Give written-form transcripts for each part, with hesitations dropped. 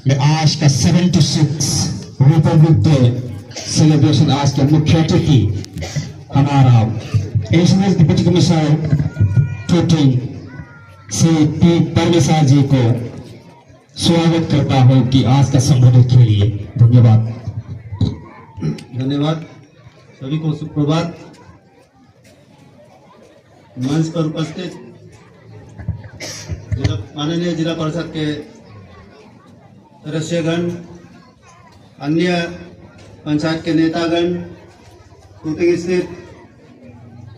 में आज का 76 रिपब्लिक डे सेलिब्रेशन आज के मुख्य अतिथि हमारा additional deputy commissioner tooting Shri P परमेश्वर जी को स्वागत करता हूं कि आज का संबोधन के लिए। धन्यवाद। धन्यवाद। सभी को सुप्रभात। मंच पर उपस्थित माननीय जिला परिषद के सदस्यगण, अन्य पंचायत के नेतागण, टूटिंग स्थित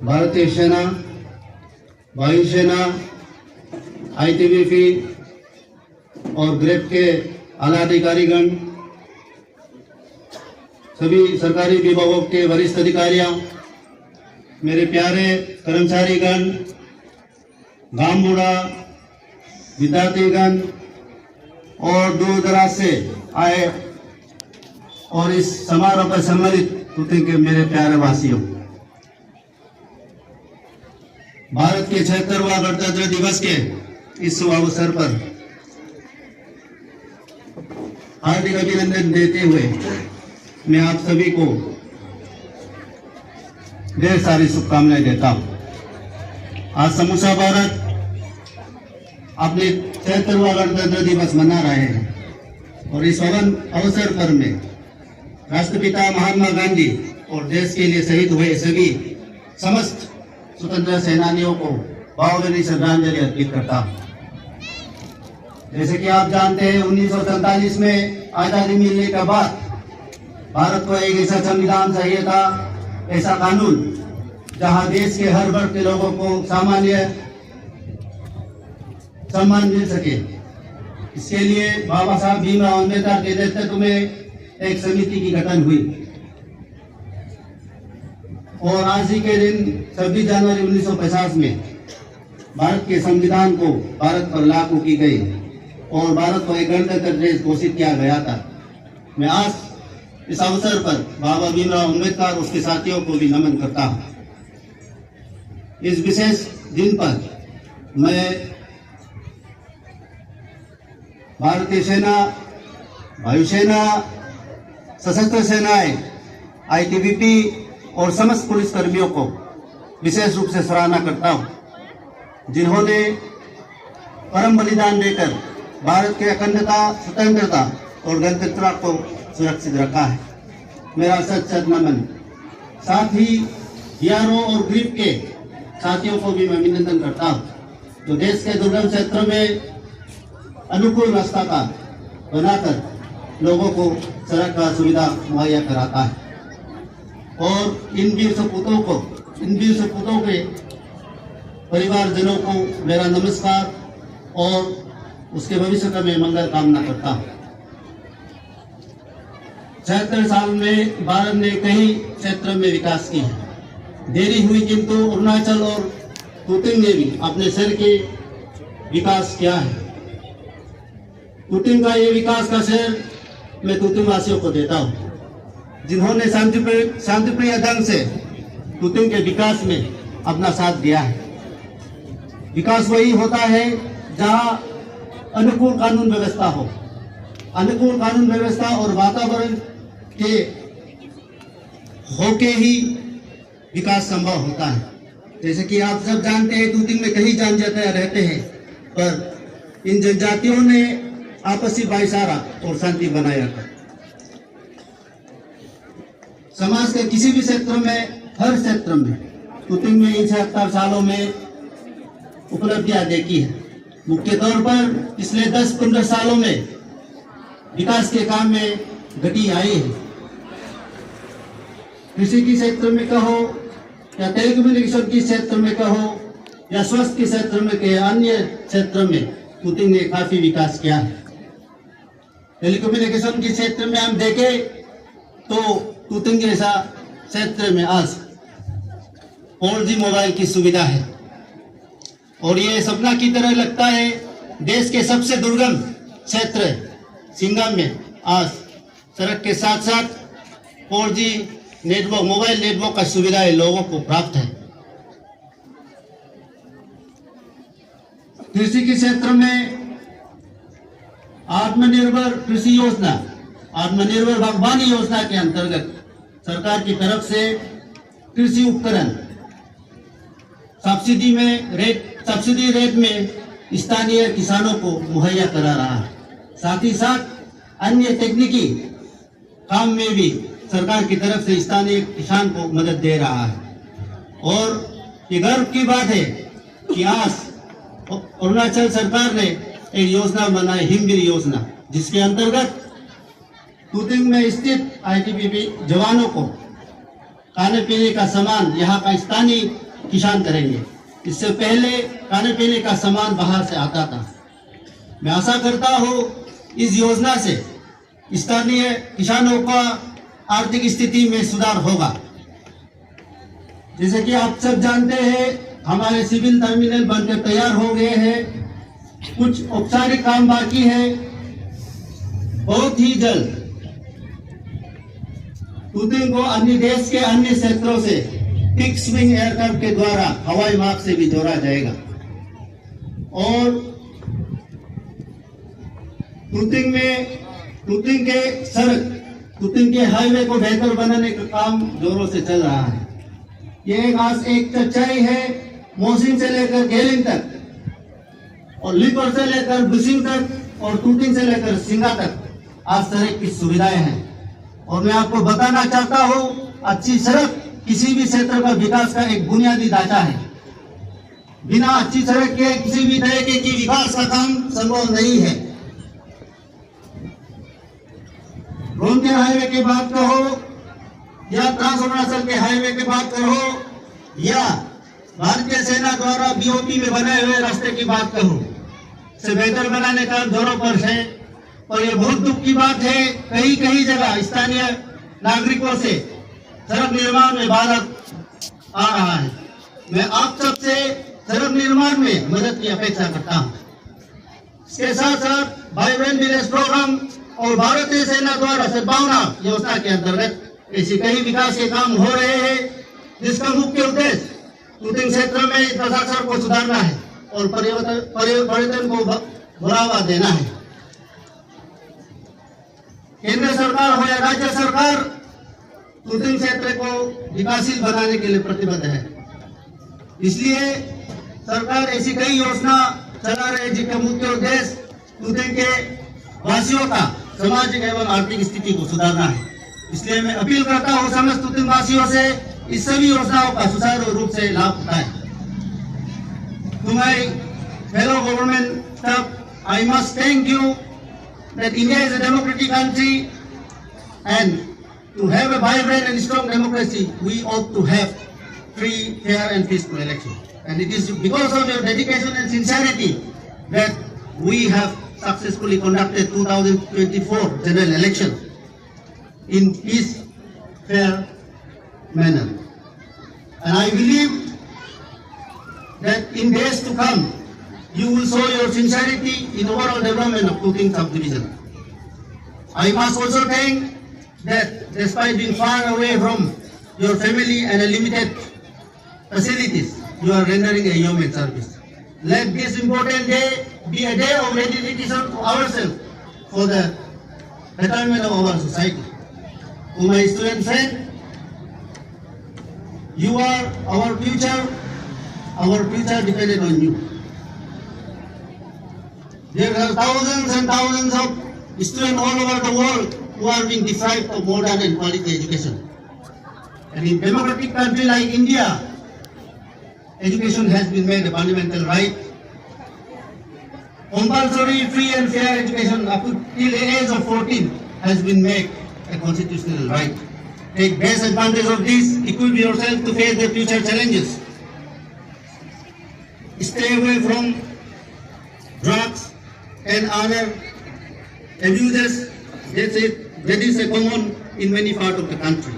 भारतीय सेना, वायुसेना, ITBP और ग्रेप के आला अधिकारीगण, सभी सरकारी विभागों के वरिष्ठ अधिकारियों, मेरे प्यारे कर्मचारीगण, गांव बूढ़ा, विद्यार्थीगण और दूर दराज से आए और इस समारोह पर सम्मिलित टूटिंग के मेरे प्यारे वासियों, भारत के 76वां गणतंत्र दिवस के इस शुभ अवसर पर हार्दिक अभिनंदन देते हुए मैं आप सभी को ढेर सारी शुभकामनाएं देता हूं। आज समूचा भारत अपने 76वां गणतंत्र दिवस मना रहे हैं और इस अवसर पर मैं राष्ट्रपिता महात्मा गांधी और देश के लिए शहीद हुए सभी समस्त स्वतंत्रता सेनानियों को भावभीनी श्रद्धांजलि अर्पित करता हूं। जैसे कि आप जानते हैं, 1947 में आजादी मिलने के बाद भारत को एक ऐसा संविधान चाहिए था, ऐसा कानून जहां देश के हर वर्ग के लोगों को सामान्य सम्मान मिल सके। इसके लिए बाबा साहब भीमराव अम्बेडकर के नेतृत्व में एक समिति की गठन हुई और आज ही के दिन 26 जनवरी 1950 में भारत के संविधान को भारत पर लागू की गई और भारत को एक गणतंत्र देश घोषित किया गया था। मैं आज इस अवसर पर बाबा भीमराव अम्बेडकर उसके साथियों को भी नमन करता हूं। इस विशेष दिन पर मैं भारतीय सेना, वायुसेना, सशस्त्र सेनाएं, ITBP और समस्त पुलिस कर्मियों को विशेष रूप से सराहना करता हूं, जिन्होंने परम बलिदान देकर भारत की अखंडता, स्वतंत्रता और गणतंत्रता को सुरक्षित रखा है। मेरा सच सच नमन। साथ ही DRO और ग्रिप के साथियों को भी मैं अभिनंदन करता हूँ, जो देश के दुर्गम क्षेत्र में अनुकूल रास्ता का बनाकर लोगों को सड़क का सुविधा मुहैया कराता है और इन वीर सपूतों के परिवारजनों को मेरा नमस्कार और उसके भविष्य का मैं मंगल कामना करता हूँ। 76 साल में भारत ने कई क्षेत्र में विकास की है। देरी हुई, किंतु अरुणाचल और टूटिंग ने भी अपने शहर के विकास किया है। टूटिंग का ये विकास का श्रेय मैं टूटिंग वासियों को देता हूँ, जिन्होंने शांतिप्रिय ढंग से टूटिंग के विकास में अपना साथ दिया है। विकास वही होता है जहाँ अनुकूल कानून व्यवस्था हो। अनुकूल कानून व्यवस्था और वातावरण के होके ही विकास संभव होता है। जैसे कि आप सब जानते हैं, टूटिंग में कई जनजातियां रहते हैं, पर इन जनजातियों ने आपसी भाईचारा और शांति बनाए रखा। समाज के किसी भी क्षेत्र में, हर क्षेत्र में टूटिंग में इन 76 सालों में उपलब्धियां देखी है। मुख्य तौर पर पिछले 10-15 सालों में विकास के काम में गति आई है। कृषि के क्षेत्र में कहो या टेलीकम्युनिकेशन के क्षेत्र में कहो या स्वास्थ्य के क्षेत्र में कहे, अन्य क्षेत्र में टूटिंग ने काफी विकास किया है। टेलीकम्युनिकेशन के क्षेत्र में हम देखें तो टूटिंग जैसा क्षेत्र में आज 4G मोबाइल की सुविधा है और ये सपना की तरह लगता है। देश के सबसे दुर्गम क्षेत्र सिंगम में आज सड़क के साथ साथ 4G नेटवर्क, मोबाइल नेटवर्क का सुविधाएं लोगों को प्राप्त है। कृषि के क्षेत्र में आत्मनिर्भर कृषि योजना, आत्मनिर्भर बागवानी योजना के अंतर्गत सरकार की तरफ से कृषि उपकरण सब्सिडी रेट में स्थानीय किसानों को मुहैया करा रहा है। साथ ही साथ अन्य तकनीकी काम में भी सरकार की तरफ से स्थानीय किसान को मदद दे रहा है। और ये गर्व की बात है कि आज अरुणाचल सरकार ने एक योजना बनाई, हिमगिरी योजना, जिसके अंतर्गत तुतिंग में स्थित आईटीबीपी जवानों को खाने पीने का सामान यहाँ का स्थानीय किसान करेंगे। इससे पहले खाने पीने का सामान बाहर से आता था। मैं आशा करता हूँ इस योजना से स्थानीय किसानों का आर्थिक स्थिति में सुधार होगा। जैसे कि आप सब जानते हैं, हमारे सिविल टर्मिनल बनकर तैयार हो गए हैं, कुछ औपचारिक काम बाकी है। बहुत ही जल्द तुतिंग को अन्य देश के अन्य क्षेत्रों से फिक्स विंग एयरक्राफ्ट के द्वारा हवाई मार्ग से भी जोड़ा जाएगा और तुतिंग के हाईवे को बेहतर बनाने का काम जोरों से चल रहा है। ये एक सच्चाई है। मोसिन से लेकर गेलिंग तक और लिपर से लेकर बिसिंग तक और तुतिंग से लेकर सिंगा तक आज सड़क की सुविधाएं हैं। और मैं आपको बताना चाहता हूँ, अच्छी सड़क किसी भी क्षेत्र का विकास का एक बुनियादी ढांचा है। बिना अच्छी सड़क के किसी भी तरीके की विकास का काम संभव नहीं है। फ्रंटियर हाईवे की बात कहो या ट्रांस अरुणाचल के हाईवे की बात करो या भारतीय सेना द्वारा बीओपी में बनाए हुए रास्ते की बात कहो, से बेहतर बनाने का जोरों पर है। और ये बहुत दुख की बात है, कई कई जगह स्थानीय नागरिकों से सड़क निर्माण में बाधा आ रहा है। मैं आप सबसे सड़क निर्माण में मदद की अपेक्षा करता हूँ। इसके साथ साथ वाइब्रेंट विलेज प्रोग्राम और भारतीय सेना द्वारा सद्भावना योजना के अंतर्गत ऐसी कई विकास के काम हो रहे हैं, जिसका मुख्य उद्देश्य तुतिंग क्षेत्र में इंफ्रास्ट्रक्चर को सुधारना है और पर्यटन को बढ़ावा देना है। केंद्र सरकार हो या राज्य सरकार तुतिंग क्षेत्र को विकासशील बनाने के लिए प्रतिबद्ध है। इसलिए सरकार ऐसी कई योजना चला रही है जिनका मुख्य उद्देश्य तुतिंग के वासियों का सामाजिक एवं आर्थिक स्थिति को सुधारना है। इसलिए मैं अपील करता हूँ समस्त तुतिंग वासियों से इस सभी योजनाओं का सुचारू रूप से लाभ उठाएं। To my fellow government staff, I must thank you that India is a democratic country, and to have a vibrant and strong democracy, we ought to have free, fair and peaceful elections. And it is because of your dedication and sincerity that we have successfully conducted 2024 general election in peace, fair manner. And I believe that in days to come, you will show your sincerity in overall development of Tuting subdivision. I must also thank that despite being far away from your family and limited facilities, you are rendering a human service. Let this important day be a day of dedication to ourselves for the betterment of our society. To my student friend, you are our future depended on you. There are thousands and thousands of students all over the world who are being deprived of modern and quality education. And in a democratic country like India, education has been made a fundamental right. Compulsory, free and fair education up till the age of 14 has been made a constitutional right. Take best advantage of this, equip yourself to face the future challenges. Stay away from drugs and other abuses. That is a common in many parts of the country.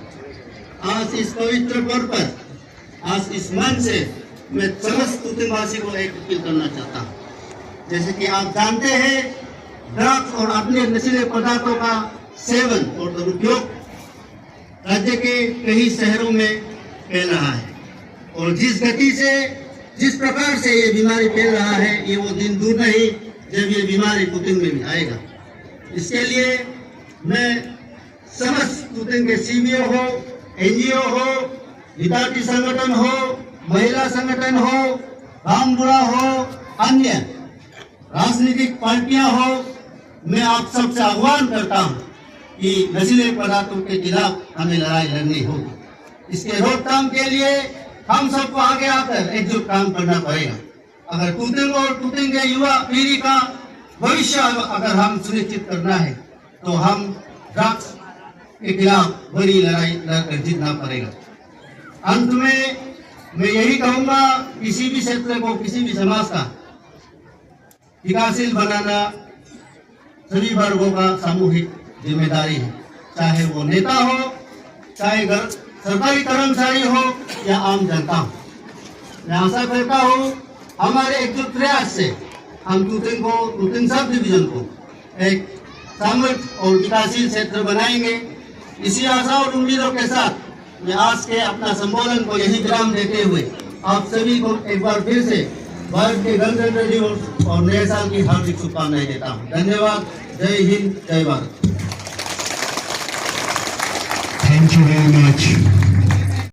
आज इस पवित्र पर्व पर, आज इस मंच से मैं समस्त तुतिंगवासी को एक अपील करना चाहता हूँ। जैसे कि आप जानते हैं, ड्रग्स और अन्य नशीले पदार्थों का सेवन और दुरुपयोग राज्य के कई शहरों में फैल रहा है और जिस गति से, जिस प्रकार से ये बीमारी फैल रहा है, ये वो दिन दूर नहीं जब ये बीमारी तुतिंग में भी आएगा। इसके लिए मैं समस्त तूतिंग के सीबीओ हो, एनजीओ हो, विद्यार्थी संगठन हो, महिला संगठन हो, गांव बुढ़ा हो, अन्य राजनीतिक पार्टियां हो, मैं आप सबसे आह्वान करता हूं कि नशीले पदार्थों के खिलाफ हमें लड़ाई लड़नी होगी। इसके रोकथाम के लिए हम सबको आगे आकर एकजुट काम करना पड़ेगा। अगर तूतिंग और तूतिंग के युवा पीढ़ी का भविष्य अगर हम सुनिश्चित करना है तो हम ड्रग्स के खिलाफ बड़ी लड़ाई लड़कर जीतना पड़ेगा। अंत में मैं यही कहूंगा, किसी भी क्षेत्र को, किसी भी समाज का विकासशील बनाना सभी वर्गों का सामूहिक जिम्मेदारी है, चाहे वो नेता हो, चाहे सरकारी कर्मचारी हो या आम जनता हो। मैं आशा करता हूँ हमारे एकजुट प्रयास से हम तूतिंग सब डिवीजन को एक समृद्ध और विकासशील क्षेत्र बनाएंगे। इसी आशा और उम्मीदों के साथ मैं आज के अपना संबोधन को यही विराम देते हुए आप सभी को एक बार फिर से भारत के गणतंत्र दिवस और नए साल की हार्दिक शुभकामनाएं देता हूँ। धन्यवाद। जय हिंद, जय Bharat. Thank you very much.